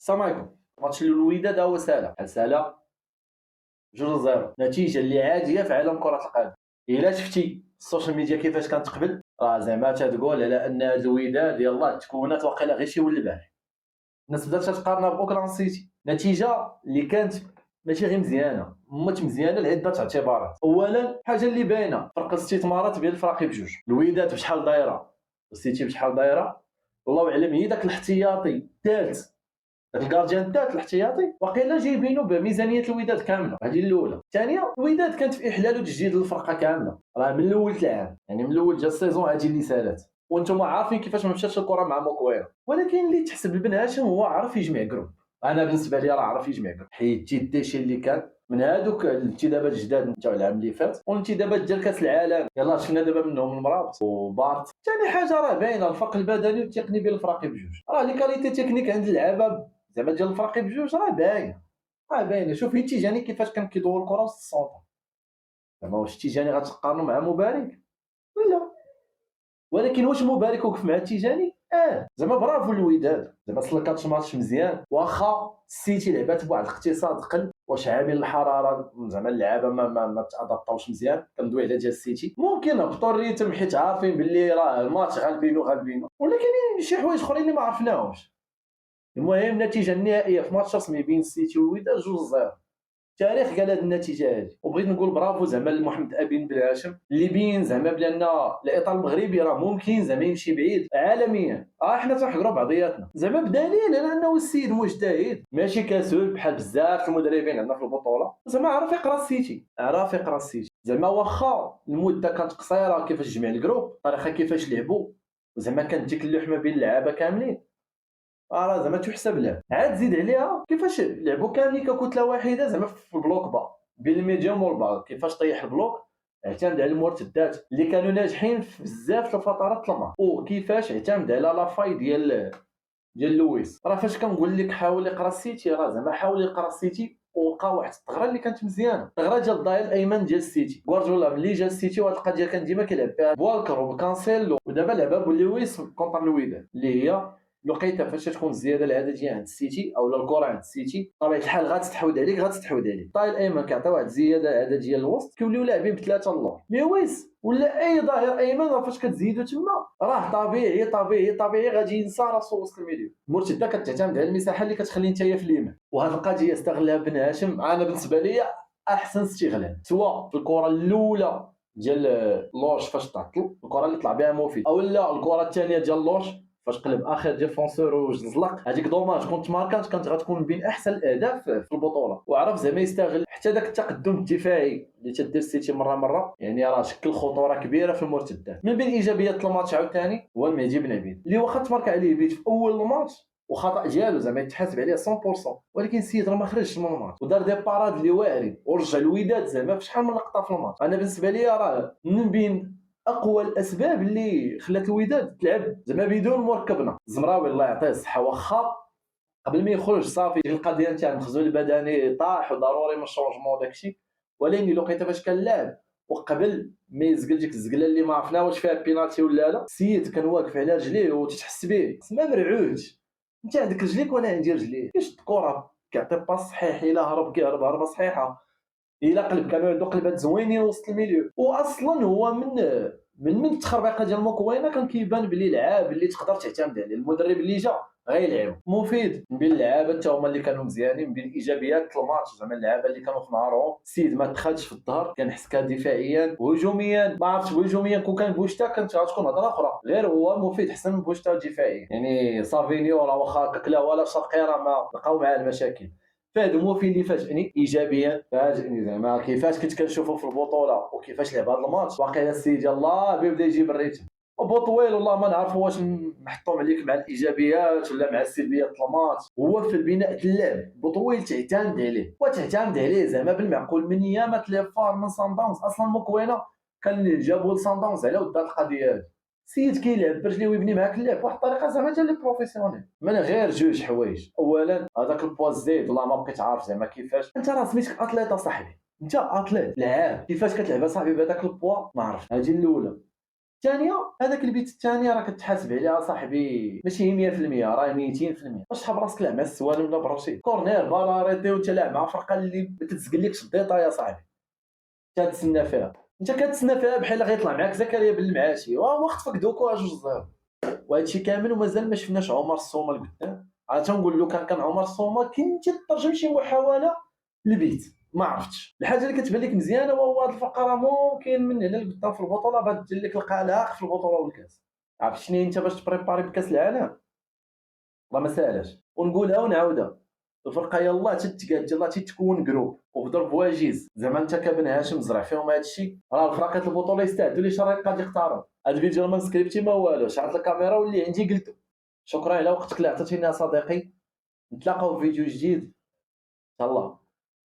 السلام عليكم. ماتش الوداد هو سالا بحال سالا 2-0، نتيجة اللي عادية في عالم كرة القدم. إلا شفتي السوشيال ميديا كيفاش كانت قبل، راه زعما تتقول على أن هاد الوداد يلاه تكونات واقيلا غير شي ولد البارح. الناس بدات تقارنها بأوكلاند سيتي، نتيجة اللي كانت ماشي غير مزيانة، مات مزيانة لعدة اعتبارات. أولا حاجة اللي باينة، فرق الاستثمارات بين الفراقي بجوج، الوداد بشحال دايرة والسيتي بشحال دايرة، والله أعلم. هي داك الاحتياطي الثالث، داك الكارديان الثالث الاحتياطي واقيلا جايبينو بميزانيه الوداد كامله. هذه الاولى. الثانيه، الوداد كانت في احلال وتجديد الفرقه كامله، راه من الاول العام، يعني من الاول جا السيزون هذه اللي سالات، وانتم عارفين كيفاش ما مشاتش الكره مع موكويرا. ولكن اللي تحسب لبن هاشم هو عرف يجمع جروب. انا بالنسبه لي راه عرف يجمع جروب، حيت الديشي اللي كان من هذوك الانتدابات الجداد نتاع العام اللي فات والانتدابات ديال كاس العالم، يلاه شفنا دابا منهم المرابط وبارت. ثاني حاجه راه باينه الفرق البدني والتقني بين الفراقي بجوج، راه لي كاليتي تكنيك عند اللعابه زعما ديال الفراقي بجوج راه باينه، راه باينه. شوف هي تيجاني كيفاش كان كيدور الكره وسط السونطر، زعما واش تيجاني غتقارنوا مع مبارك؟ لا. ولكن واش مبارك وقف مع تيجاني؟ زعما برافو الوداد، زعما سلكات ماتش مزيان، واخا السيتي لعبات بواحد الاقتصاد قل، واش عامل الحراره زعما اللعابه ما تادابطاوش مزيان، كندوي على ديال السيتي، ممكن هبطوا الريتم حيت عارفين باللي راه الماتش غالبينو، ولكن شي حوايج اخرين اللي ما عرفناهمش. المهم النتيجه النهائيه في ماتش رسمي بين السيتي والوداد 2-0. التاريخ قال هذه النتيجه هذه، وبغيت نقول برافو زعما لمحمد امين بن هاشم اللي بين زعما بان الاطار المغربي راه ممكن زعما يمشي بعيد عالميا. حنا تنحضروا بعضياتنا زعما بدليل على انه السيد مجتهد ماشي كسول بحال بزاف المدربين عندنا في البطوله، زعما عرف يقرا السيتي، زعما واخا المده كانت قصيره كيفاش جمع الجروب، الطريقه كيفاش لعبوا، وزعما كان تكلح ما بين اللعابه كاملين، راه زعما تحسب له. عاد زيد عليها كيفاش لعبوا كاملين ككتله واحده زعما في البلوك با بين الميديوم والباك، كيفاش طيح البلوك، اعتمد على المرتدات اللي كانوا ناجحين في بزاف الفترات الماضيه، وكيفاش اعتمد على لافاي ديال لويس. راه فاش كنقول لك حاول يقرا السيتي، راه زعما حاول يقرا السيتي ولقى واحد الثغره اللي كانت مزيانه، الثغره ديال الضايل الايمن ديال السيتي. غوارديولا ملي جا السيتي وهاد القضيه كان ديما كيلعب فيها بوالكر وبكانسيلو، ودابا لعبها بلويس كونتر الوداد، اللي هي لقيتها فاش تكون الزياده العدديه عند السيتي او الكره عند السيتي بطبيعه الحال غتستحوذ عليك الطايل الايمن كيعطي واحد الزياده عدديه للوسط، كيوليو لاعبين بثلاثه اللور. لويس ولا اي ظاهر ايمن راه فاش كتزيدو تما راه طبيعي غادي ينسى راسو وسط الميليو. المرتده كتعتمد على المساحه اللي كتخلي نتايا في اليمين، وهذه القضيه استغلها بن هاشم. انا بالنسبه لي احسن استغلال سواء في الكره الاولى ديال لوش فاش تعطل، الكره اللي طلع بها مفيد، او لا الكره الثانيه ديال لوش فاش قلب اخر ديفونسور وزلق. هذيك دوماج كنت ماركات كانت غتكون بين احسن الاهداف في البطوله، وعرف زعما يستغل حتى داك التقدم الدفاعي اللي تدير السيتي مره يعني راه شكل خطوره كبيره في المرتدات. من بين ايجابيات الماتش عاوتاني هو المهدي بن عبيد اللي واخا تمارك عليه بيت في اول الماتش وخطا ديالو زعما يتحاسب عليه 100%، ولكن السيد راه ما خرجش من الماتش ودار دي باراد اللي واعرين ورجع الوداد زعما في شحال من لقطه في الماتش. انا بالنسبه لي راه من بين اقوى الاسباب اللي خلات الوداد تلعب زعما بدون مركبنا. الزمراوي الله يعطيه الصحه واخا قبل ما يخرج صافي القضيه نتاع المخزون البدني طاح وضروري من الشونجمون داكشي، ولكن لقيت فاش كان لاعب وقبل ما يزقل ديك الزقله اللي ما عرفنا واش فيها بينالتي ولا لا، السيد كان واقف على رجليه وتتحس به ما مرعوج. انت عندك رجليك وانا عندي رجلي، كيشد الكره كيعطي باس صحيح، الا هرب كيهرب هربه صحيحه، الا قلب كانوا عنده قلبات زوينين وسط الميليو. واصلا هو من التخربيقه ديال موكوينا كان كيبان بلي لعاب اللي تقدر تعتمد عليه. المدرب اللي جا غيلعب مفيد من بين اللعابه حتى هما اللي كانوا مزيانين، من بين ايجابيات الماتش زعما اللعابه اللي كانوا في نهارهم. السيد ما دخلش في الظهر، كان حسكا دفاعيا وهجوميا، ما عرفتش هجوميا كون كان بوشتا كانت غتكون هضره اخرى، غير هو مفيد حسن من بوشتا دفاعيا. يعني سافينيو راه واخا كلا ولا شرقي راه ما لقاو معاه المشاكل. فهاد موفي اللي فاجئني ايجابيا، فاجئني زعما كيفاش كنت كنشوفه في البطوله وكيفاش لعب هذا الماتش. واقيلا السيد يلاه بدا يجيب الريتم وبوطويل والله ما نعرف واش محطوم عليك مع الايجابيات ولا مع السلبيات الماتش. هو في البناء اللعب بوطويل تعتمد عليه وتعتمد عليه زعما بالمعقول من ايامات لي فار من سان داونز. اصلا مكوينه كان جابوا لسان داونز على ود القضيه هذه. السيد كيلعب برجليه ويبني معاك اللعب بواحد الطريقه زعما ديال لي بروفيسيونيل. من غير جوج حوايج، اولا هذاك البوا زيد والله ما بقيت عارف زعما كيفاش انت راه سميتك اتليت اصاحبي، انت اتليت لعاب كيفاش كتلعب اصاحبي بهذاك البوا ما عرفتش. هذه الاولى. الثانيه هذاك البيت الثاني راه كتحاسب عليه صاحبي ماشي 100% راه 200%. واش تحب راسك لا مع السوالم ولا بروشي كورنير باراريتي وانت لاعب مع فرقه اللي ما تتسقلكش الديطا يا صاحبي كتسنى فيها. انت كتسنى فيها بحال غيطلع معاك زكريا بالمعاشي وهو خطفك دوكو 2-0. وهذا الشيء كامل ومازال ما شفناش عمر الصومه لقدام. عاد تنقول له كان عمر الصومه كنتي تترجم شي محاوله للبيت ما عرفتش. الحاجه اللي كتبان لك مزيانه وهو هذه الفرقه راه ممكن من هنا لقدام في البطوله غادي تجي لك القلق في البطوله والكاس. عرفتي انت باش تبريباري بكاس العالم راه ما ساهلاش. ونقولها ونعاودها الفرقه يلاه تتقاد يلاه تتكون جروب وبضرب واجيز زعما انت كابن هاشم زرع فيهم هذا الشيء راه فرقه البطوله يستعدوا لي شريط غادي يختاروا. هذا الفيديو ما سكريبتي ما والو شعلت الكاميرا واللي عندي قلته. شكرا على وقتك اللي عطيتيني يا صديقي. نتلاقاو في فيديو جديد ان شاء الله.